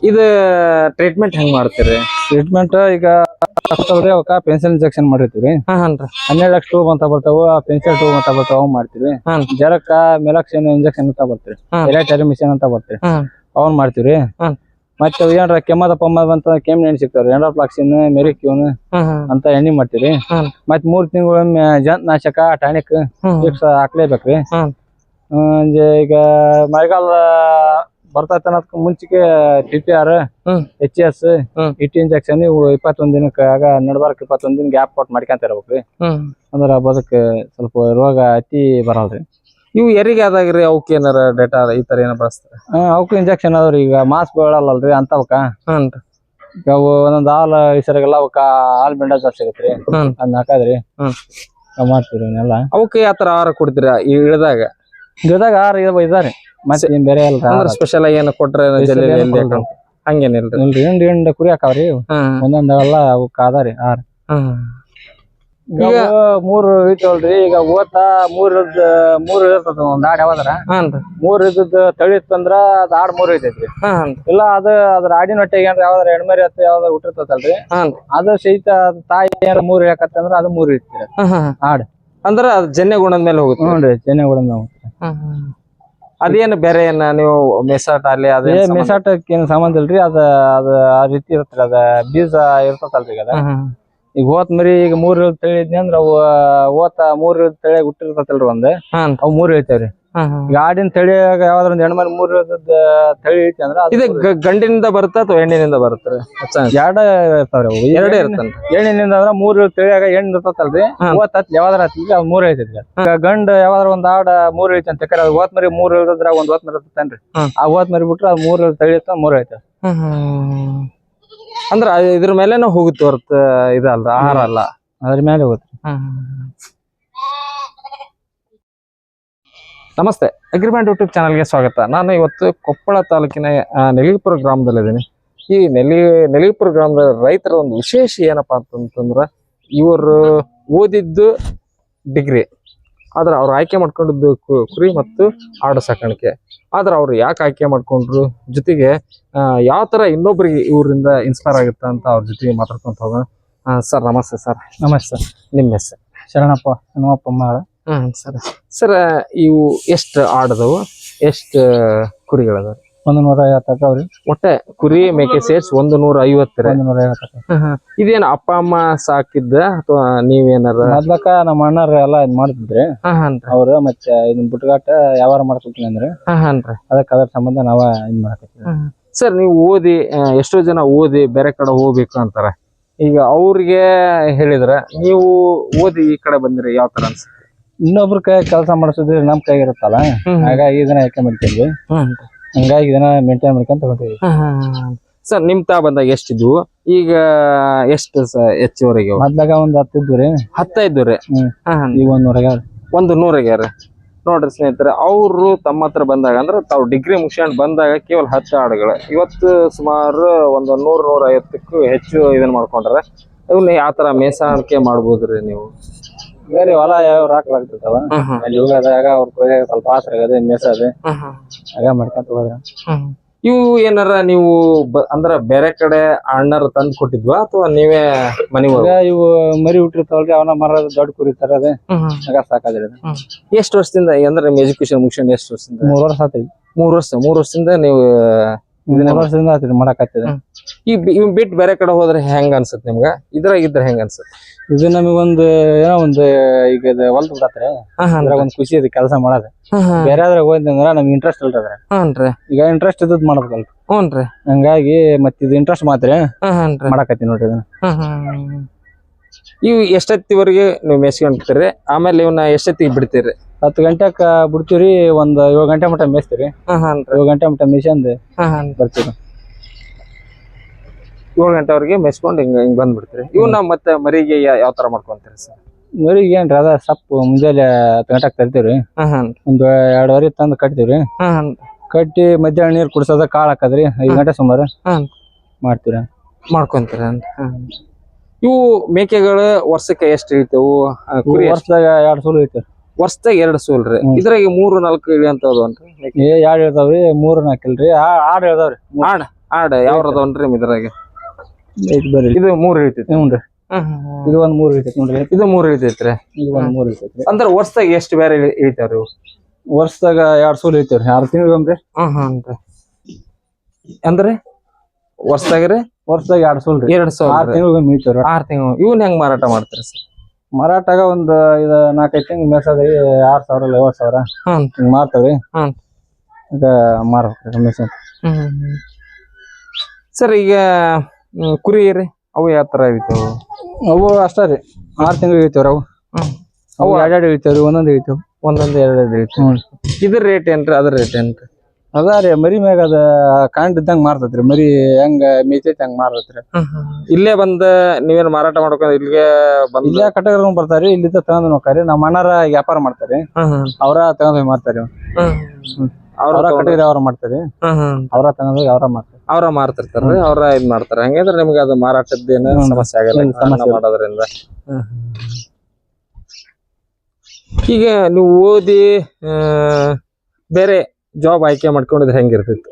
ಇದು ಟ್ರೀಟ್ಮೆಂಟ್ ಹೆಂಗ್ ಮಾಡ್ತೀರಿ? ಟ್ರೀಟ್ಮೆಂಟ್ ಈಗ ಅವಕ್ಕ ಪೆನ್ಸಿಲ್ ಇಂಜೆಕ್ಷನ್ ಮಾಡಿರ್ತೀವಿ. 12 ಲಕ್ಷ ಟ್ಯೂಬ್ ಅಂತ ಬರ್ತಾವ, ಪೆನ್ಸಿಲ್ ಟ್ಯೂಬ್ ಅಂತ ಬರ್ತಾವ ಮಾಡ್ತೀವಿ. ಜರಕ್ಕ ಮೆಲಾಕ್ಸಿನ್ ಇಂಜೆಕ್ಷನ್ ಅಂತ ಬರ್ತೀವಿ, ಎಲೆಕ್ಟ್ರಿಕ್ ಮಿಷನ್ ಅಂತ ಬರ್ತೀವಿ, ಅವನ್ ಮಾಡ್ತೀವಿ. ಮತ್ತೆ ಏನಾರ ಕೆಮ್ಮದ ಪಮ್ಮದ ಬಂತ ಕೆಮ್ಮು ಎಣ್ಣೆ ಸಿಗ್ತಾವ್ರಿ, ಎಂಡೋಫ್ಲಾಕ್ಸಿನ್, ಮೆರಿಕ್ಯೂನ್ ಅಂತ ಎಣ್ಣೆ ಮಾಡ್ತೀವಿ. ಮತ್ 3 ತಿಂಗಳು ಜಂತುನಾಶಕ ಟಾನಿಕ್ ಹಾಕ್ಲೇಬೇಕ್ರಿ. ಈಗ ಮಳೆಗಾಲ ಬರ್ತೈತೆ ಅನ್ನೋದಕ್ಕೆ ಮುಂಚೆಗೆ TPR, HS, ಇಟಿ ಇಂಜೆಕ್ಷನ್ ಇವು 21 ದಿನಕ್ಕೆ ಆಗ ನಡ್ಬಾರಕ್ 21 ದಿನ ಗ್ಯಾಪ್ ಕೊಟ್ಟು ಮಾಡ್ಕೊಂತ ಇರ್ಬೇಕ್ರಿ. ಅಂದ್ರ ಬದಕ್ ಸ್ವಲ್ಪ ರೋಗ ಅತಿ ಬರಲ್ರಿ. ಇವು ಎರಿಗೆ ಆದಾಗ್ರಿ ಅವಕ್ಕೆ ಏನಾರ ಡೇಟಾ ಈ ತರ ಏನಾರ ಬಳಸ್ತಾರೆ? ಅವಕ್ಕೂ ಇಂಜೆಕ್ಷನ್ ಅದಾವ್ರಿ. ಈಗ ಮಾಸ್ ಬೀಳಲ್ಲಲ್ರಿ ಅಂತವಕ್ಕ. ಈಗ ಅವು ಒಂದೊಂದ್ ಹಾಲ್ ಹೆಸರಿಗೆಲ್ಲ ಅವಕ್ಕ ಹಾಲ್ ಬೆಂಡ ಜಾಸ್ತಿ ಸಿಗತ್ರಿ, ಅದ್ನ ಹಾಕದ್ರಿ ಮಾಡ್ತೀವಿ ಅವನ್ನೆಲ್ಲ. ಅವಕ್ಕೆ ಯಾವ ತರ ಆಹಾರ ಕೊಡ್ತೀರಾ ಇಳಿದಾಗ? ಆಹಾರ ಇದಾರೆ ಮತ್ತೆ ಬೇರೆ ಸ್ಪೆಷಲ್ ಆಗಿ ಏನು ಕೊಟ್ರೆ ಹಂಗೇನಿಲ್ರಿ. ಹಿಂಡ್ ಕುರಿ ಹಾಕಾವ್ರಿ, ಒಂದೊಂದೆಲ್ಲ ಅವಕ್ಕ ಆದಾರಿ ಆಹಾರ. ಈಗ 3 ಐತಲ್ರಿ. ಈಗ ಓತ 3 ಇರ್ತದ ಒಂದ್ ಆಡ್ ಯಾವ್ದಾರ 3 ಇದ್ದದ್ ತಳಿ ಇತ್ತಂದ್ರ ಅದ್ ಆಡ್ 3 ಐತೈತ್ರಿ. ಇಲ್ಲ ಅದ್ರ ಆಡಿನ ಹೊಟ್ಟೆಗೆ ಏನ್ರ ಯಾವ್ದಾರ ಹೆಣ್ಮರಿ ಹತ್ತ ಯಾವ್ದಾರ ಹುಟ್ಟಿರ್ತಲ್ರಿ, ಅದು ಸಹಿತ ತಾಯಿ 3 ಯಾಕತ್ತಂದ್ರ ಅದು 3 ಇರ್ತರಿ ಆಡ್. ಅಂದ್ರ ಅದ್ ಜನ್ಯ ಗುಣದ ಮೇಲೆ ಹೋಗುತ್ತೆ. ನೋಡ್ರಿ ಜನ್ಯ ಗುಣದ ಮೇಲೆ ಹೋಗುತ್ತೆ. ಅದೇನು ಬೇರೆ ಏನ ನೀವು ಮೆಸಾಟ್ ಅಲ್ಲಿ ಅದೇ ಮೆಸಾಟಕ್ ಏನ್ ಸಂಬಂಧ ಇಲ್ರಿ. ಅದ ಆ ರೀತಿ ಇರತ್ರಿ, ಅದ ಬೀಜ ಇರ್ತತಲ್ರಿ. ಅದ ಈಗ ಹೋತ್ ಮರಿ ಈಗ 3 ತಳಿ ಇದ್ನಿ ಅಂದ್ರ ಅವು ಓತ 3 ತಳಿ ಹುಟ್ಟಿರ್ತಲ್ರಿ ಒಂದ್, ಅವ್ 3 ಇರ್ತೇವ್ರಿ. ಈಗ ಆಡಿನ ತಳಿಯಾಗ ಯಾವ್ದಾರ ಒಂದ್ ಹೆಣ್ಮರಿ 3 ತಳಿ ಐತಿ ಅಂದ್ರ ಇದು ಗಂಡಿನಿಂದ ಬರುತ್ತ ಅಥವಾ ಹೆಣ್ಣಿನಿಂದ ಬರುತ್ತೆ? ಎರಡ ಇರ್ತಾವ್ರಿ ಅವು. ಎರಡೇ ಇರ್ತಂತ. ಹೆಣ್ಣಿನಿಂದ ಅಂದ್ರ 3 ತಳಿಯಾಗ ಹೆಣ್ಣು ಇರ್ತಲ್ರಿ, ಓತ್ ಯಾವ್ದಾರ ಈಗ 3 ಐತೈತ್ರಿ. ಗಂಡ ಯಾವ್ದಾರ ಒಂದ್ ಆಡ 3 ಐತಿ ಅಂತ ಅದು ಓತ್ ಮರಿ 3 ಇರದ್ರ ಒಂದ್ ಓತ್ ಮರಿ ಇರ್ತೇನ್ರಿ. ಆ ಓತ್ ಮರಿ ಬಿಟ್ರ ಅದ್ 3 ತಳಿ ಇರ್ತಾವ 3 ಐತೆ. ಅಂದ್ರ ಇದ್ರ ಮೇಲೆನೂ ಹೋಗುತ್ತೆ ಹೊರತ ಇದಲ್ಲ, ಆಹಾರ ಅಲ್ಲ, ಅದ್ರ ಮೇಲೆ ಹೋಗುತ್ತೆ. ನಮಸ್ತೆ, ಅಗ್ರಿಮೆಂಟ್ ಯೂಟ್ಯೂಬ್ ಚಾನಲ್ಗೆ ಸ್ವಾಗತ. ನಾನು ಇವತ್ತು ಕೊಪ್ಪಳ ತಾಲೂಕಿನ ನೆಲಿಪುರ ಗ್ರಾಮದಲ್ಲಿದ್ದೀನಿ. ಈ ನೆಲಿಪುರ ಗ್ರಾಮದ ರೈತರ ಒಂದು ವಿಶೇಷ ಏನಪ್ಪಾ ಅಂತಂದ್ರ, ಇವರು ಓದಿದ್ದು ಡಿಗ್ರಿ, ಆದ್ರೆ ಅವ್ರು ಆಯ್ಕೆ ಮಾಡ್ಕೊಂಡಿದ್ದು ಕುರಿ ಮತ್ತು ಆಡು ಸಾಕಾಣಿಕೆ. ಆದ್ರೆ ಅವ್ರು ಯಾಕೆ ಆಯ್ಕೆ ಮಾಡ್ಕೊಂಡ್ರು, ಜೊತೆಗೆ ಯಾವ ತರ ಇನ್ನೊಬ್ರಿಗೆ ಇವರಿಂದ ಇನ್ಸ್ಪೈರ್ ಆಗುತ್ತೆ ಅಂತ ಅವ್ರ ಜೊತೆಗೆ ಮಾತಾಡ್ಕೊಂತ ಹೋಗೋಣ. ಸರ್ ನಮಸ್ತೆ. ಸರ್ ನಮಸ್ತೆ. ನಿಮ್ಮ ಹೆಸರು? ಶರಣಪ್ಪ, ಹನುಮಪ್ಪ ಮಾಳ. ಸರ್ ಇವು ಎಷ್ಟು ಆಡದವು, ಎಷ್ಟು ಕುರಿಗಳದಾವ? 150 ಅದಾವ್ರಿ. ಒಟ್ಟೆ ಕುರಿ ಮೇಕೆ ಸೇರ್ಸ್ 150. ಇದೇನ ಅಪ್ಪ ಅಮ್ಮ ಸಾಕಿದ್ದ ಅಥವಾ ನೀವೇನಾರ? ಮೊದ್ಲಕ್ಕ ನಮ್ಮ ಅಣ್ಣಾರ ಎಲ್ಲಾ ಇದ್ ಮಾಡ್ತಿದ್ರಿ ಅವ್ರ. ಮತ್ತೆ ಇದನ್ ಬುಟ್ಗಾಟ ವ್ಯವಹಾರ ಮಾಡ್ಕೊತೀನಿ ಅಂದ್ರೆ ಅದಕ್ಕೆ ಅದ್ರ ಸಂಬಂಧ ನಾವ ಇದ್ ಮಾಡಕತ್ತೀವಿ. ಸರ್ ನೀವು ಓದಿ ಎಷ್ಟೋ ಜನ ಓದಿ ಬೇರೆ ಕಡೆ ಹೋಗ್ಬೇಕು ಅಂತಾರ. ಈಗ ಅವ್ರಿಗೆ ಹೇಳಿದ್ರ ನೀವು ಓದಿ ಈ ಕಡೆ ಬಂದ್ರಿ, ಯಾವ ತರ ಅನ್ಸುತ್ತೆ? ಇನ್ನೊಬ್ರ ಕೈ ಕೆಲಸ ಮಾಡಿಸಿದ್ರಿ ನಮ್ ಕೈಗೆ ಇರುತ್ತಲ್ಲ, ಹಾಗಾಗಿ ಇದನ್ನ ಆಯ್ಕೆ ಮಾಡ್ಕೊಂಡ್ವಿ. ಹಂಗಾಗಿ ಇದನ್ನ ಮೇಂಟೈನ್ ಮಾಡ್ಕೊಂತ ತಗೊಂತೀವಿ. ಸರ್ ನಿಮ್ ತಾ ಬಂದಾಗ ಎಷ್ಟಿದ್ವು, ಈಗ ಎಷ್ಟು ಹೆಚ್ಚುವರೆಗೆ? ಮೊದ್ಲಾಗ ಒಂದ್ 10 ಇದ್ವಿ. 10 ಇದ್ವಿ. ಈಗ 100 ಆಗ್ಯಾರ. ನೋಡ್ರಿ ಸ್ನೇಹಿತರೆ, ಅವ್ರು ತಮ್ಮ ಹತ್ರ ಬಂದಾಗ ಅಂದ್ರೆ ತಾವು ಡಿಗ್ರಿ ಮುಗಿಸ್ಕೊಂಡು ಬಂದಾಗ ಕೇವಲ 10 ಆಡುಗಳು. ಇವತ್ತು ಸುಮಾರು ಒಂದು 100-150ಕ್ಕೂ ಹೆಚ್ಚು ಇದನ್ನ ಮಾಡ್ಕೊಂಡ್ರ. ಇವನ್ನ ಯಾವ ತರ ಮೇಸಾಣಿಕೆ ಮಾಡ್ಬೋದ್ರಿ ನೀವು? ಬೇರೆ ಹೊಲ ಯಾವ ಹಾಕ್ಲಾಗ್ತಿರ್ತಾವ ಅಲ್ಲಿ ಹೋಗದಾಗ ಅವ್ರ ಕೊಯ್ಯಾಗ ಸ್ವಲ್ಪ ಆಸರ ಆಗದೆ ಮೇಸದೆ ಆಗ ಮಾಡ್ಕೊಂತ ಹೋದ್ರ. ಇವು ಏನಾರ ನೀವು ಅಂದ್ರ ಬೇರೆ ಕಡೆ ಅಣ್ಣರು ತಂದು ಕೊಟ್ಟಿದ್ವಾ ಅಥವಾ ನೀವೇ ಮನೆ? ಇವು ಮರಿ ಹುಟ್ಟಿರ್ತಾವಲ್ರಿ, ಅವನ ಮರದ ದೊಡ್ಡ ಕುರಿ ತರದೆ ಆಗ ಸಾಕಾದ್ರಿ. ಎಷ್ಟು ವರ್ಷದಿಂದ ಅಂದ್ರೆ ನಿಮ್ ಎಜುಕೇಶನ್ ಮುಗಿಸ್ಕೊಂಡು ಎಷ್ಟು ವರ್ಷದಿಂದ? 3 ವರ್ಷ ಆತೈತಿ. 3 ವರ್ಷದಿಂದ ನೀವು 3 ವರ್ಷದಿಂದ ಆತೈತಿ ಮಾಡಕತ್ತಿದೆ. ಇವ್ ಬಿಟ್ಟು ಬೇರೆ ಕಡೆ ಹೋದ್ರೆ ಹೆಂಗ ಅನ್ಸುತ್ತೆ ನಿಮ್ಗ? ಇದ್ರಾಗ ಇದ್ರೆ ಹೆಂಗ ಅನ್ಸುತ್ತೆ? ಇದು ನಮಗೊಂದು ಏನೋ ಒಂದು ಈಗ ಹೊಲ್ದ್ ಬಿಡತ್ರಿ, ಅದ್ರಾಗ ಒಂದ್ ಖುಷಿ ಇದೆ ಕೆಲಸ ಮಾಡೋದು. ಬೇರೆ ಆದ್ರೆ ಹೋಯ್ತಂದ್ರ ನಮ್ಗೆ ಇಂಟ್ರೆಸ್ಟ್ ಇಲ್ರಿ. ಈಗ ಇಂಟ್ರೆಸ್ಟ್ ಇದ್ದದ್ ಮಾಡ್ಬೇಕಲ್ರಿ. ಹಂಗಾಗಿ ಮತ್ತೆ ಇದು ಇಂಟ್ರೆಸ್ಟ್ ಮಾತ್ರ ಮಾಡಕತ್ತಿ ನೋಡ್ರಿ ಇದನ್ನ. ಇವ್ ಎಷ್ಟೊತ್ತಿವರೆಗೆ ನೀವು ಮೇಸ್ಕೊಂಡ್ತೀರಿ? ಆಮೇಲೆ ಇವನ್ನ ಎಷ್ಟೊತ್ತಿಗೆ ಬಿಡ್ತೀರಿ? 10 ಗಂಟೆಕ್ ಬಿಡ್ತೀವ್ರಿ. ಒಂದ್ 7 ಗಂಟೆ ಮಟ್ಟ ಮೇಯ್ಸ್ತೀರಿ. 7 ಗಂಟೆ ಮಟ್ಟ ಮೇಯ್ಸ್ಕೊಂಡ್ ಬರ್ತೀವಿ. 7 ಗಂಟೆವರೆಗೆ ಮೇಯ್ಸ್ಕೊಂಡ್ ಹಿಂಗ್ ಬಂದ್ಬಿಡ್ತೀರಿ. ಇವನ್ನ ಮತ್ತೆ ಮರಿಗೆ ಯಾವ ತರ ಮಾಡ್ಕೊಂತೀರಿ ಸರ್? ಮರಿಗೆ ಏನ್ರಿ ಅದ ಸೊಪ್ಪು ಮುಂಜಾನೆ 10 ಗಂಟೆಕ್ ತರ್ತೀವ್ರಿ. ಒಂದ್ 2:30 ತಂದು ಕಟ್ತೀವ್ರಿ. ಕಟ್ಟಿ ಮಧ್ಯಾಹ್ನ ನೀರ್ ಕುಡ್ಸೋದ ಕಾಳು ಹಾಕದ್ರಿ. 5 ಗಂಟೆ ಸುಮಾರು ಮಾಡ್ತೀವ್ರಿ, ಮಾಡ್ಕೊಂತೀರ. ಇವು ಮೇಕೆಗಳು ವರ್ಷಕ್ಕೆ ಎಷ್ಟು ಇರ್ತೇವು? ವರ್ಷದಾಗ 2 ಸೂಲು ಐತಿ. ವರ್ಷದಾಗ 2 ಸೂಲ್ರಿ. ಇದ್ರಾಗ 3-4 ಇಳಿ ಅಂತವ್ ಅನ್ರಿ? 2 ಇರ್ತಾವ್ರಿ, 3-4 ಇಲ್ರಿ. ಆಡ್ ಇರ್ತಾವ್ರಿ. ಆಡ ಯಾವ್ರದವನ್ರಿ ಇದ್ರಾಗ ಐತಿ ಬರ್ರಿ ಇದು 3 ಇಳಿತೈತಿ ಹ್ಞೂ ರೀ ಇದು ಒಂದ್ 3 ಇರ್ತೈತಿ ನೋಡ್ರಿ ಇದು 3 ಇಳಿತೈತ್ರಿ ಇದು ಒಂದ್ 3 ಇರ್ತೈತಿ ಅಂದ್ರ ವರ್ಷದಾಗ ಎಷ್ಟು ಬೇರೆ ಇಳಿತಾವ್ರಿ ಇವು ವರ್ಷದಾಗ 2 ಸೂಲ್ ಐತಿವ್ರಿ 6 ತಿಂಗಳಿಗೊಮ್ಮೆ ಹ್ಞೂ ಅಂದ್ರೆ ವರ್ಷದಾಗ 2 ಸೂಲ್ ರೀ 6 ತಿಂಗಳಿಗೊಮ್ಮೆ ಇಳ್ತಾವ್ರಿ 6 ತಿಂಗಳು ಇವನ್ ಹೆಂಗ್ ಮಾರಾಟ ಮಾಡ್ತೀರಿ ಸರ್ ಮಾರಾಟಾಗ ಒಂದ್ 4-5 ತಿಂಗಳು ಮೇಸದ 6,000 7,000 ಹಿಂಗ್ ಮಾರ್ತಾವ್ರಿ ಈಗ ಮಾರ್ಬೇಕ್ರಿ ಕಮಿಷನ್ ಸರ್ ಈಗ ಕುರಿ ರೀ ಅವು ಯಾವ ತರ ಇಳಿತಾವ ಅವು ಅಷ್ಟ ರೀ 6 ತಿಂಗಳು ಇಳಿತಾವ್ರಿ ಅವು 2 ಇಳಿತಾವ್ರಿ ಒಂದೊಂದು ಇಳಿತಾವ ಒಂದೊಂದು 2 ಇಳಿತಾವ ಇದ್ರ ರೇಟ್ ಏನ್ರಿ ಅದ್ರ ರೇಟ್ ಏನ್ರಿ ಅದಾ ರೀ ಮರಿ ಮ್ಯಾಗ ಅದ ಕಾಂಡ್ ಇದ್ದಂಗ ಮಾರ್ತೈತ್ರಿ ಮರಿ ಹೆಂಗ ಮೇಯ್ತೈತಿ ಹಂಗ ಮಾರ್ತೈತ್ರಿ ಇಲ್ಲೇ ಬಂದ ನೀವೇನ್ ಮಾರಾಟ ಮಾಡ್ಕೊಂಡ್ ಇಲ್ಲಿಗೆ ಬಂದ ಇಲ್ಲೇ ಕಟಗರ ಬರ್ತಾರಿ ಇಲ್ಲಿದ್ದ ತಗೊಂಡ್ ಹೋಗ್ತಾರಿ ನಮ್ಮ ಅಣ್ಣಾರ ವ್ಯಾಪಾರ ಮಾಡ್ತಾರಿ ಅವ್ರ ತಗೊಂಡ್ ಮಾರ್ತಾರಿ ಅವ್ರ ಕಟಗರಿ ಅವ್ರ ಮಾಡ್ತಾರಿ ಅವ್ರ ತಗೊಂಡ್ ಅವ್ರ ಮಾರ್ತಿರ್ತಾರ್ರಿ ಅವ್ರ ಇದ್ ಮಾಡ್ತಾರ ಹಂಗಂದ್ರೆ ನಿಮ್ಗೆ ಅದು ಮಾರಾಟದ್ದೇನು ಸಮಸ್ಯೆ ಆಗಲ್ಲ ಮಾಡೋದ್ರಿಂದ ಈಗ ನೀವು ಓದಿ ಬೇರೆ ಜಾಬ್ ಆಯ್ಕೆ ಮಾಡ್ಕೊಂಡಿದ್ರೆ ಹೆಂಗಿರ್ತಿತ್ತು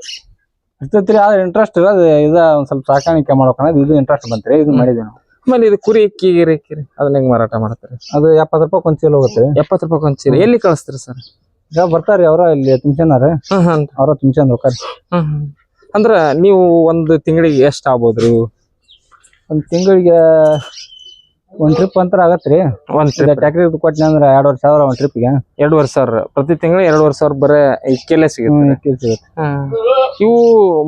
ಇರ್ತೈತ್ರಿ ಆದ್ರೆ ಇಂಟ್ರೆಸ್ಟ್ ಅದು ಇದ ಒಂದ್ ಸ್ವಲ್ಪ ಸಾಕಾಣಿಕೆ ಮಾಡ್ಬೇಕನ್ನೋದು ಇದು ಇಂಟ್ರೆಸ್ಟ್ ಬಂತ್ರಿ ಇದು ಮಾಡಿದ್ವಿ ನಾವು ಆಮೇಲೆ ಇದು ಕುರಿ ಕಿರಿ ಅದನ್ನ ಹೆಂಗ್ ಮಾರಾಟ ಮಾಡ್ತಾರೆ ಅದು 70 ರೂಪಾಯಿ ಒಂದ್ ಚೀಲ ಹೋಗುತ್ತೆ 70 ರೂಪಾಯಿ ಒಂದ್ ಚೀಲ ಎಲ್ಲಿ ಕಳಿಸ್ತೀರಿ ಸರ್ ಈಗ ಬರ್ತಾರಿ ಅವ್ರ ಇಲ್ಲಿ ತುಂಬ್ಸನಾರ ಅವ್ರ ತುಂಬ್ಸಂದ್ ಹೋಗ್ತಾರ ಅಂದ್ರ ನೀವು ಒಂದು ತಿಂಗಳಿಗೆ ಎಷ್ಟ್ ಆಗ್ಬೋದ್ರಿ ಒಂದ್ ತಿಂಗಳಿಗೆ ಒಂದ್ ಟ್ರಿಪ್ ಅಂತರ ಆಗತ್ರಿ ಒಂದ್ ಟ್ಯಾಕ್ರಿ ಕೊಟ್ಟಿನ ಅಂದ್ರ 2,500 ಒಂದ್ ಟ್ರಿಪ್ಗೆ 2,500 ಪ್ರತಿ ತಿಂಗಳು 2,500 ಬರೇ ಇಕ್ಕೆಲೆ ಸಿಗುತ್ತೆ ಇವು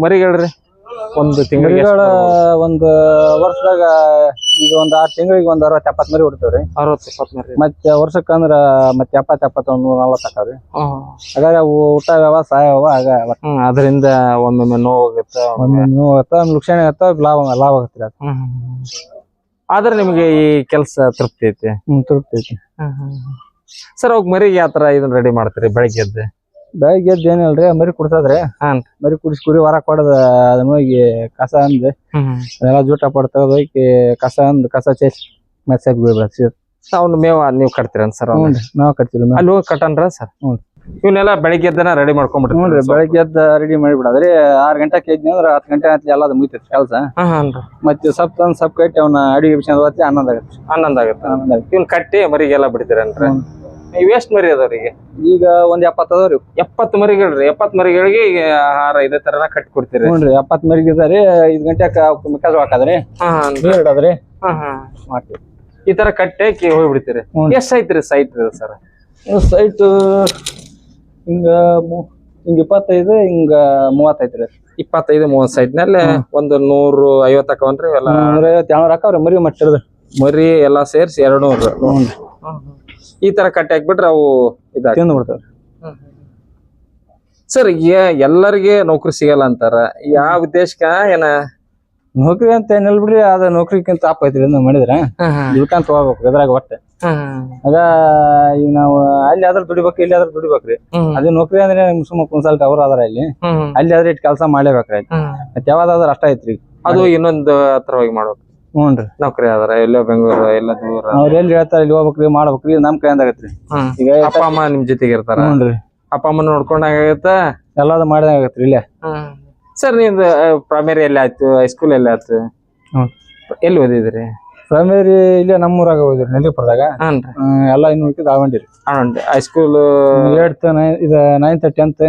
ಮರಿಗಳ್ರಿ ಒಂದು ತಿಂಗಳಿಗೆ ಒಂದ್ ವರ್ಷದಾಗ ಈಗ ಒಂದ್ 6 ತಿಂಗಳಿಗೆ ಒಂದ್ 60-70 ಮರಿ ಹುಡ್ತಾವ್ರಿ 60-70 ಮರಿ ಮತ್ತೆ ವರ್ಷಕ್ಕಂದ್ರ ಮತ್ತೆ 70-71 40 ಆಕಾವ್ರಿ ಹಾಗಾದ್ರೆ ಅವು ಊಟ ವ್ಯವಸಾಯ ಆಗ ಅದರಿಂದ ಒಮ್ಮೊಮ್ಮೆ ನೋವಾಗುತ್ತೆ ಲುಕ್ಷಣ ಆಗತ್ತ ಲಾಭ ಆಗತ್ರಿ ಆದ್ರೆ ನಿಮ್ಗೆ ಈ ಕೆಲಸ ತೃಪ್ತಿ ಐತಿ ತೃಪ್ತಿ ಐತಿ ಸರ್ ಅವಾಗ ಮರಿಗೆ ಯಾವ ತರ ಇದನ್ನ ರೆಡಿ ಮಾಡ್ತೀರಿ ಬೆಳಗ್ಗೆ ಎದ್ದು ಏನಿಲ್ರಿ ಮರಿ ಕುಡ್ಸದ್ರಿ ಮರಿ ಕುಡಿಸಿ ಕುರಿ ಹೊರಕ್ ಹೊಡೆದ ಅದನ್ನ ಹೋಗಿ ಕಸ ಅಂದ್ ಅದೆಲ್ಲ ಜೂಟ ಪಡ್ ತೆಗೆದು ಹೋಗಿ ಕಸ ಚೇಸಿ ಮೆಸ್ಸಾಗಿ ಬೀಳ್ಬೇಕು ಅವ್ನ ಮೇವ ನೀವು ಕಟ್ತೀರ ಸರ್ ನಾವ್ ಕಟ್ತಿಲ್ಲ ಅಲ್ಲಿ ಹೋಗಿ ಕಟ್ಟನ್ರ ಸರ್ ಇವನ್ನೆಲ್ಲ ಬೆಳಗ್ಗೆ ಎದ್ದನ ರೆಡಿ ಮಾಡ್ಕೊಂಡ್ಬಿಡ್ರಿ ನೋಡ್ರಿ ಬೆಳಗ್ಗೆ ಎದ್ದ ರೆಡಿ ಮಾಡಿಬಿಡದ್ರಿ 6 ಗಂಟೆಗೆ ಎದ್ನಿ ಅಂದ್ರ 10 ಗಂಟೆ ಆತ್ಲಿ ಎಲ್ಲ ಮುಗಿತೈತಿ ಕೆಲಸ ಮತ್ತೆ ಸಪ್ ಕಟ್ಟಿ ಅವನ್ನ ಅಡಿಗೆ ಬಿಸಿಂದ ಹೊತ್ತಿ 11 ಆಗತ್ತೆ ಇವ್ನ ಕಟ್ಟಿ ಮರಿಗೆಲ್ಲ ಬಿಡ್ತೀರನ್ರಿ ನೀವ್ ಎಷ್ಟ್ ಮರಿ ಅದಾವ್ರಿಗೆ ಈಗ ಒಂದ್ 70 ಅದಾವ್ರಿ 70 ಮರಿಗಳ್ರಿ 70 ಮರಿಗಳಿಗೆ ಈಗ ಆಹಾರ ಇದೇ ತರನ ಕಟ್ಟಿ ಕೊಡ್ತೀರಿ ನೋಡ್ರಿ 70 ಮರಿಗೆ ಇದಾರಿ 5 ಗಂಟೆಗೆ ಮೆಕ್ಕೆಜೋಳ ಹಾಕದ್ರಿ ನೀರ್ ಇಡದ್ರಿ ಮಾಡ್ತೀವಿ ಈ ತರ ಕಟ್ಟಿ ಹೋಗ್ಬಿಡ್ತೀರಿ ಎಷ್ಟ್ ಐತ್ರಿ ಸೈಟ್ ಸರ್ ಸೈಟ್ ಹಿಂಗ 25 ಹಿಂಗ 30 ಐತ್ರಿ 25-30 ಸೈಟ್ ನಲ್ಲಿ ಒಂದು 150 ಹಾಕವನ್ರಿ ಎಲ್ಲ 150 ಹಾಕವ್ರಿ ಮರಿ ಮಟ್ಟಿರ್ದ ಮರಿ ಎಲ್ಲಾ ಸೇರ್ಸಿ 200 ಈ ತರ ಕಟ್ಟಿ ಹಾಕ್ಬಿಟ್ರೆ ಅವು ತಿಂದು ಬಿಡ್ತಾವ್ರಿ ಸರ್ ಎಲ್ಲರಿಗೆ ನೌಕರಿ ಸಿಗಲ್ಲ ಅಂತಾರ ಯಾವ ಉದ್ದೇಶಕ್ಕ ಏನ ನೌಕರಿ ಅಂತ ಏನಿಲ್ ಬಿಡ್ರಿ ಅದ ನೌಕರಿಕ್ಕಿಂತ ಅಪ್ಪ ಐತ್ರಿ ಮಾಡಿದ್ರ ದುಡ್ಕಂತ ಹೋಗ್ಬೇಕು ಇದ್ರಾಗ ಒಟ್ಟೆ ಆಗ ಈಗ ನಾವು ಅಲ್ಲಿ ಆದ್ರ ದುಡಿಬೇಕು ಇಲ್ಲಿ ಆದ್ರ ದುಡಿಬೇಕ್ರಿ ಅದೇ ನೌಕರಿ ಅಂದ್ರೆ ಸುಮ್ಮ ಕನ್ಸಲ್ಟ್ ಅವ್ರ ಅದಾರ ಅಲ್ಲಿ ಆದ್ರೆ ಇಟ್ ಕೆಲಸ ಮಾಡ್ಲೇಬೇಕ್ರಿ ಮತ್ತೆ ಯಾವ್ದಾದ್ರ ಅಷ್ಟ ಐತ್ರಿ ಅದು ಇನ್ನೊಂದು ಹತ್ರ ಹೋಗಿ ಮಾಡ್ಬೇಕು ಹ್ಞೂನ್ರಿ ನೌಕರಿ ಆದ್ರ ಎಲ್ಲೋ ಬೆಂಗಳೂರು ಎಲ್ಲ ದೂರ ಅವ್ರ ಎಲ್ಲಿ ಹೇಳ್ತಾರ ಇಲ್ಲಿ ಹೋಗ್ಬೇಕ್ರಿ ಮಾಡ್ಬೇಕ್ರಿ ನಮ್ ಕೈಯಿಂದ ಆಗತ್ರಿ ಈಗ ಅಪ್ಪ ಅಮ್ಮ ನಿಮ್ ಜೊತೆಗೆ ಇರ್ತಾರ ಹ್ಞೂನ್ರಿ ಅಪ್ಪ ಅಮ್ಮನ ನೋಡ್ಕೊಂಡಾಗ ಆಗತ್ತ ಎಲ್ಲಾದ್ರು ಮಾಡಿದಂಗ ಆಗತ್ರಿ ಇಲ್ಲೇ ಸರ್ ನಿಮ್ದು ಪ್ರೈಮರಿ ಎಲ್ಲಿ ಆಯ್ತು ಹೈಸ್ಕೂಲ್ ಎಲ್ಲಿ ಆಯ್ತು ಎಲ್ಲಿ ಓದಿದ್ರಿ ಪ್ರೈಮರಿ ಇಲ್ಲೇ ನಮ್ಮೂರಾಗ ಹೋದ್ರಿ ನೆಲ್ಲಿಪುರದಾಗ ಎಲ್ಲ ಇನ್ನು ಹೋಗಿದ್ ಆವಂಡಿರಿ ಹೈಸ್ಕೂಲ್ 8th 9th 10th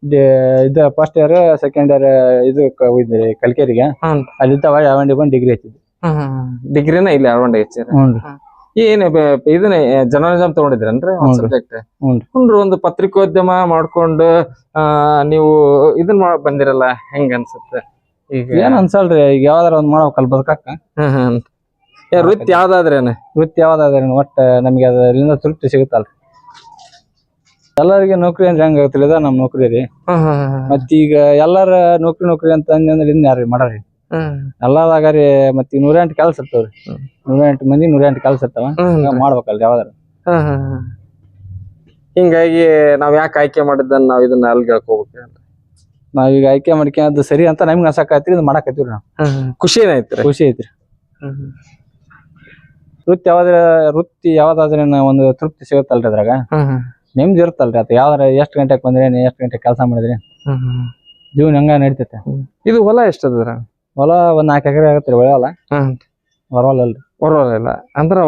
ಇದು ಫಸ್ಟ್ ಇಯರ್ ಸೆಕೆಂಡ್ ಇಯರ್ ಇದಕ್ಕೆ ಹೋಗಿದ್ರಿ ಕಲ್ಕೇರಿಗೆ ಅಲ್ಲಿದ್ದ ಆವಂಡಿ ಬಂದು ಡಿಗ್ರಿ ಹಚ್ಚಿದ್ರಿ ಡಿಗ್ರಿನ ಇಲ್ಲಿ ಆವಂಡಿ ಹಚ್ಚಿರಿ ಏನ್ ಇದನ್ನ ಜರ್ನಲಿಸಂ ತಗೊಂಡಿದ್ರನ್ರಿ ಸಬ್ಜೆಕ್ಟ್ ಒಂದು ಪತ್ರಿಕೋದ್ಯಮ ಮಾಡ್ಕೊಂಡು ನೀವು ಇದನ್ ಬಂದಿರಲ್ಲ ಹೆಂಗ ಅನ್ಸುತ್ತೆ ಈಗ ಏನ್ ಅನ್ಸಲ್ರಿ ಈಗ ಯಾವ್ದಾರ ಒಂದ್ ಮಾಡ್ಬೇಕಲ್ ಬದುಕಾಕ ವೃತ್ತಿ ಯಾವ್ದಾದ್ರೇನ ಒಟ್ಟ ನಮ್ಗೆ ಅದರಿಂದ ತೃಪ್ತಿ ಸಿಗುತ್ತಲ್ರಿ ಎಲ್ಲರಿಗೆ ನೌಕರಿ ಅಂದ್ರೆ ಹೆಂಗ ಆಗತ್ತಿಲ್ಲ ಇದ ನಮ್ ನೌಕರಿ ರೀ ಮತ್ತೀಗ ಎಲ್ಲಾರ ನೌಕರಿ ಅಂತ ಅಂದ್ರೆ ಇನ್ ಯಾರ್ರಿ ಮಾಡಾರಿ ಎಲ್ಲಾದಾಗಾರಿ ಮತ್ 108 ಕೆಲಸ ಇರ್ತಾವ್ರಿ 108 ಮಂದಿ 108 ಕೆಲಸ ಇರ್ತಾವ ಮಾಡ್ಬೇಕಲ್ರಿ ಯಾವ್ದಾರ ಹಿಂಗಾಗಿ ನಾವ್ ಯಾಕೆ ಆಯ್ಕೆ ಮಾಡಿದ್ದನ್ನ ನಾವ್ ಇದನ್ನ ಅಲ್ಗೆ ಹೇಳ್ಕೋಬೇಕು ನಾವೀಗ ಆಯ್ಕೆ ಮಾಡ್ಕೊಂಡ್ ಸರಿ ಅಂತ ನಮ್ಗೆ ಅನ್ಸಕತ್ರಿ ಇದು ಮಾಡಾಕತ್ತೀವ್ರಿ ನಾವು ಖುಷಿ ಐತ್ರಿ ವೃತ್ತಿ ಯಾವ್ದಾದ್ರೆ ಒಂದು ತೃಪ್ತಿ ಸಿಗುತ್ತಲ್ರಿ ಅದ್ರಾಗ ನಿಮ್ದು ಇರುತ್ತಲ್ರಿ ಅದ್ ಯಾವ್ದಾರ ಎಷ್ಟ್ ಗಂಟೆಗೆ ಬಂದ್ರಿ ಎಷ್ಟ್ ಗಂಟೆ ಕೆಲಸ ಮಾಡಿದ್ರಿ ಜೀವನ ಹಂಗ ನಡಿತೈತೆ. ಇದು ಹೊಲ ಎಷ್ಟದ್ರ? ಹೊಲ ಒಂದ್ 4 ಎಕರೆ ಆಗತ್ರಿ ಒಳ್ಳೆ ಹೊಲ. ಹೊರವಲ್ಲ ಅಲ್ರಿ. ಹೊರವಲ್ಲ ಇಲ್ಲ ಅಂದ್ರ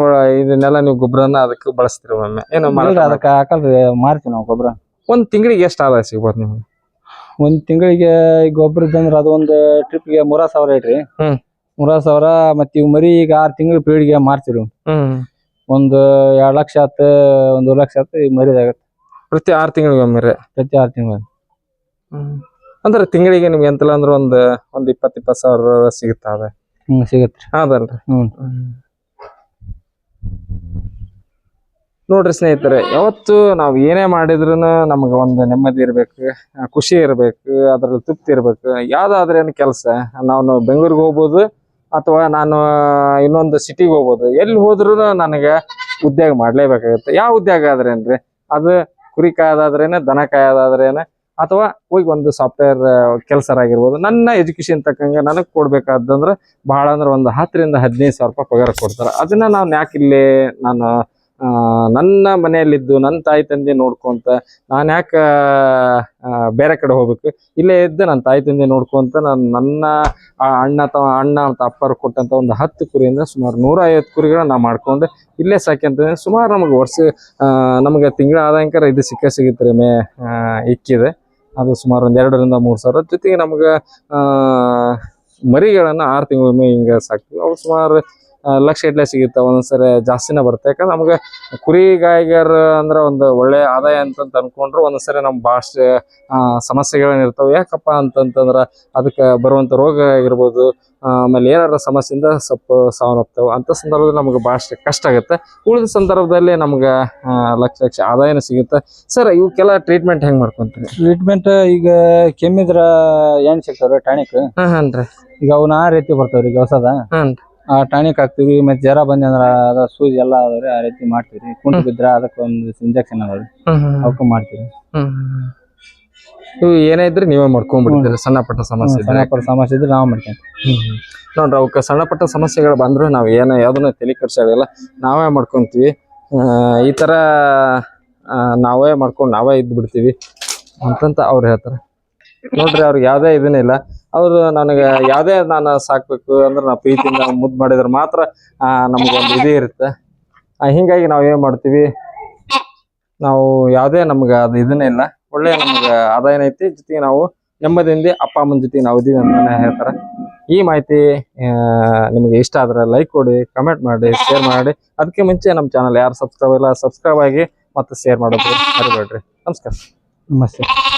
ಇದನ್ನೆಲ್ಲ ನೀವು ಗೊಬ್ಬರನ ಅದಕ್ಕೆ ಬಳಸ್ತೀರಿ ಒಮ್ಮೆ ಏನು ಅದಕ್ಕೆ ಹಾಕಲ್ರಿ, ಮಾರ್ತೀವಿ ನಾವು ಗೊಬ್ಬರ. ಒಂದ್ ತಿಂಗಳಿಗೆ ಎಷ್ಟು ಆದಾಯ ಸಿಗ್ಬೋದು ನಿಮ್ಗೆ? ಒಂದ್ ತಿಂಗಳಿಗೆ ಗೊಬ್ಬರ ಇದ್ದಂದ್ರ ಅದು ಒಂದು ಟ್ರಿಪ್ಗೆ 3,000 ಐತ್ರಿ. 3,000 ಮತ್ ಇವ್ ಮರಿ ಈಗ 6 ತಿಂಗಳ ಪೀಳಿಗೆ ಮಾರ್ತೀರಿ. ಒಂದು 2 ಲಕ್ಷ ಆತ, 1 ಲಕ್ಷ ಆತ ಈಗ ಮರಿದಾಗತ್ತೆ. ಪ್ರತಿ 6 ತಿಂಗಳಿಗೆ ಒಮ್ಮೆ? ಪ್ರತಿ 6 ತಿಂಗಳ. ಅಂದ್ರೆ ತಿಂಗಳಿಗೆ ನಿಮ್ಗೆ ಎಂತಲ್ಲ ಅಂದ್ರೆ ಒಂದ್ 20,000 ಸಾವಿರ ಸಿಗುತ್ತಾ ಅದ? ಸಿಗತ್ರಿ. ಅದಲ್ರಿ. ನೋಡ್ರಿ ಸ್ನೇಹಿತರೆ, ಯಾವತ್ತು ನಾವ್ ಏನೇ ಮಾಡಿದ್ರು ನಮ್ಗ ಒಂದು ನೆಮ್ಮದಿ ಇರ್ಬೇಕು, ಖುಷಿ ಇರ್ಬೇಕು, ಅದ್ರಲ್ಲಿ ತೃಪ್ತಿ ಇರ್ಬೇಕು. ಯಾವ್ದಾದ್ರೇನು ಕೆಲಸ, ನಾನು ಬೆಂಗಳೂರಿಗೆ ಹೋಗ್ಬೋದು ಅಥವಾ ನಾನು ಇನ್ನೊಂದು ಸಿಟಿಗೆ ಹೋಗ್ಬೋದು, ಎಲ್ಲಿ ಹೋದ್ರು ನನಗೆ ಉದ್ಯೋಗ ಮಾಡ್ಲೇಬೇಕಾಗುತ್ತೆ. ಯಾವ ಉದ್ಯೋಗ ಆದ್ರೇನ್ರಿ, ಅದು ಕುರಿ ಕಾಯೋದಾದ್ರೇನೆ, ದನ ಕಾಯೋದಾದ್ರೇನೆ, ಅಥವಾ ಹೋಗಿ ಒಂದು ಸಾಫ್ಟ್ವೇರ್ ಕೆಲಸರಾಗಿರ್ಬೋದು. ನನ್ನ ಎಜುಕೇಶನ್ ತಕ್ಕಂಗೆ ನನಗೆ ಕೊಡ್ಬೇಕಾದಂದ್ರೆ ಬಹಳ ಅಂದ್ರೆ ಒಂದು 10 ರಿಂದ 15 ಸಾವಿರ ರೂಪಾಯಿ ಪಗಾರ ಕೊಡ್ತಾರೆ. ಅದನ್ನ ನಾನು ಯಾಕಿಲ್ಲಿ ನಾನು ನನ್ನ ಮನೆಯಲ್ಲಿದ್ದು ನನ್ನ ತಾಯಿ ತಂದೆ ನೋಡ್ಕೊಂತ ನಾನು ಯಾಕೆ ಬೇರೆ ಕಡೆ ಹೋಗ್ಬೇಕು, ಇಲ್ಲೇ ಇದ್ದು ನನ್ನ ತಾಯಿ ತಂದೆ ನೋಡ್ಕೊಂತ ನನ್ನ ಅಣ್ಣ ಅಂತ ಅಪ್ಪರು ಕೊಟ್ಟಂತ ಒಂದು 10 ಕುರಿಯಿಂದ ಸುಮಾರು 150 ಕುರಿಗಳನ್ನ ನಾವು ಮಾಡ್ಕೊಂಡು ಇಲ್ಲೇ ಸಾಕ್ಯಂತ ಸುಮಾರು ನಮಗೆ ನಮಗೆ ತಿಂಗಳ ಆದಾಯಂಕರ ಇದು ಸಿಗುತ್ತೆ ಮೇ ಇಕ್ಕಿದೆ. ಅದು ಸುಮಾರು ಒಂದು 2 ರಿಂದ 3 ಸಾವಿರ. ಜೊತೆಗೆ ನಮ್ಗೆ ಮರಿಗಳನ್ನ 6 ತಿಂಗಳಿಗೊಮ್ಮೆ ಹಿಂಗೆ ಸಾಕ್ತೀವಿ. ಅವು ಸುಮಾರು ಲಕ್ಷ ಇಡ್ಲೆ ಸಿಗುತ್ತೆ, ಒಂದೊಂದ್ಸರಿ ಜಾಸ್ತಿನೇ ಬರುತ್ತೆ. ಯಾಕಂದ್ರೆ ನಮ್ಗೆ ಕುರಿ ಗಾಯಿಗಾರ ಅಂದ್ರೆ ಒಂದು ಒಳ್ಳೆ ಆದಾಯ ಅಂತ ಅನ್ಕೊಂಡ್ರು ಒಂದೊಂದ್ಸರಿ ನಮ್ಗೆ ಭಾಳಷ್ಟು ಸಮಸ್ಯೆಗಳೇನಿರ್ತಾವೆ. ಯಾಕಪ್ಪ ಅಂತಂತಂದ್ರೆ ಅದಕ್ಕೆ ಬರುವಂಥ ರೋಗ ಆಗಿರ್ಬೋದು, ಆಮೇಲೆ ಏನಾರ ಸಮಸ್ಯೆಯಿಂದ ಸ್ವಲ್ಪ ಸಾವನ್ನಪ್ತಾವೆ. ಅಂಥ ಸಂದರ್ಭದಲ್ಲಿ ನಮ್ಗೆ ಭಾಳಷ್ಟು ಕಷ್ಟ ಆಗುತ್ತೆ. ಉಳಿದ ಸಂದರ್ಭದಲ್ಲಿ ನಮ್ಗೆ ಲಕ್ಷ ಆದಾಯನೂ ಸಿಗುತ್ತೆ. ಸರ್, ಇವಕ್ಕೆಲ್ಲ ಟ್ರೀಟ್ಮೆಂಟ್ ಹೆಂಗ್ ಮಾಡ್ಕೊಂತೀರಿ? ಟ್ರೀಟ್ಮೆಂಟ್ ಈಗ ಕೆಮ್ಮಿದ್ರ ಏನ್ ಸಿಗ್ತಾವ್ರಿ ಟಾನಿಕ್. ಹಾನ್ರಿ. ಈಗ ಅವನ್ನ ಆ ರೀತಿ ಬರ್ತಾವ್ರಿ, ಈಗ ಹೊಸದ ಆ ಟಾನಿಕ್ ಹಾಕ್ತಿವಿ. ಮತ್ತೆ ಜ್ವರ ಬಂದ್ರ ಅದ ಸೂಜಿ ಎಲ್ಲ ಅದಾವ್ರಿ, ಆ ರೀತಿ ಮಾಡ್ತೀವಿ. ಕುಂಟು ಬಿದ್ರ ಅದಕ್ಕೆ ಒಂದು ಇಂಜೆಕ್ಷನ್ ಅದಾವ್ರಿ, ಅವಕ್ಕೂ ಮಾಡ್ತೀವಿ. ಇವು ಏನೇ ಇದ್ರೆ ನೀವೇ ಮಾಡ್ಕೊಂಡ್ಬಿಡ್ತೀರಿ? ಸಣ್ಣ ಪಟ್ಟ ಸಮಸ್ಯೆ ಇದ್ರೆ ನಾವ್ ಮಾಡ್ಕೊಂತೀವಿ. ನೋಡ್ರಿ, ಅವಕ್ಕೆ ಸಣ್ಣ ಪಟ್ಟ ಸಮಸ್ಯೆಗಳು ಬಂದ್ರು ನಾವ್ ಯಾವ್ದನ್ನ ತಲೆ ಕೆಡ್ಸಾಗಲ್ಲ, ನಾವೇ ಮಾಡ್ಕೊಂತೀವಿ. ಈ ತರ ನಾವೇ ಮಾಡ್ಕೊಂಡು ನಾವೇ ಇದ್ದು ಬಿಡ್ತೀವಿ ಅಂತಂತ ಅವ್ರು ಹೇಳ್ತಾರೆ. ನೋಡ್ರಿ, ಅವ್ರಿಗೆ ಯಾವ್ದೇ ಇದನ್ನಿಲ್ಲ. ಅವ್ರು ನನಗೆ ಯಾವ್ದೇ ನಾನು ಸಾಕ್ಬೇಕು ಅಂದ್ರೆ ನಾವು ಪ್ರೀತಿಯಿಂದ ಮುದ್ದು ಮಾಡಿದ್ರೆ ಮಾತ್ರ ನಮ್ಗೊಂದು ಇದು ಇರುತ್ತೆ. ಹಿಂಗಾಗಿ ನಾವ್ ಏನ್ ಮಾಡ್ತೀವಿ, ನಾವು ಯಾವ್ದೇ ನಮ್ಗೆ ಅದು ಇದನ್ನೇ ಇಲ್ಲ, ಒಳ್ಳೆ ನಮ್ಗೆ ಆದಾಯನ ಐತಿ. ಜೊತೆಗೆ ನಾವು ನೆಮ್ಮದಿಯಿಂದ ಅಪ್ಪ ಅಮ್ಮನ ಜೊತೆಗೆ ನಾವು ಇದೀವಿ ಅಂತಾನೆ ಹೇಳ್ತಾರೆ. ಈ ಮಾಹಿತಿ ನಿಮಗೆ ಇಷ್ಟ ಆದ್ರೆ ಲೈಕ್ ಕೊಡಿ, ಕಮೆಂಟ್ ಮಾಡಿ, ಶೇರ್ ಮಾಡಿ. ಅದಕ್ಕೆ ಮುಂಚೆ ನಮ್ಮ ಚಾನಲ್ ಯಾರು ಸಬ್ಸ್ಕ್ರೈಬ್ ಇಲ್ಲ, ಸಬ್ಸ್ಕ್ರೈಬ್ ಆಗಿ ಮತ್ತೆ ಶೇರ್ ಮಾಡೋದು ಮರಿಬೇಡ್ರಿ. ನಮಸ್ಕಾರ. ನಮಸ್ತೆ.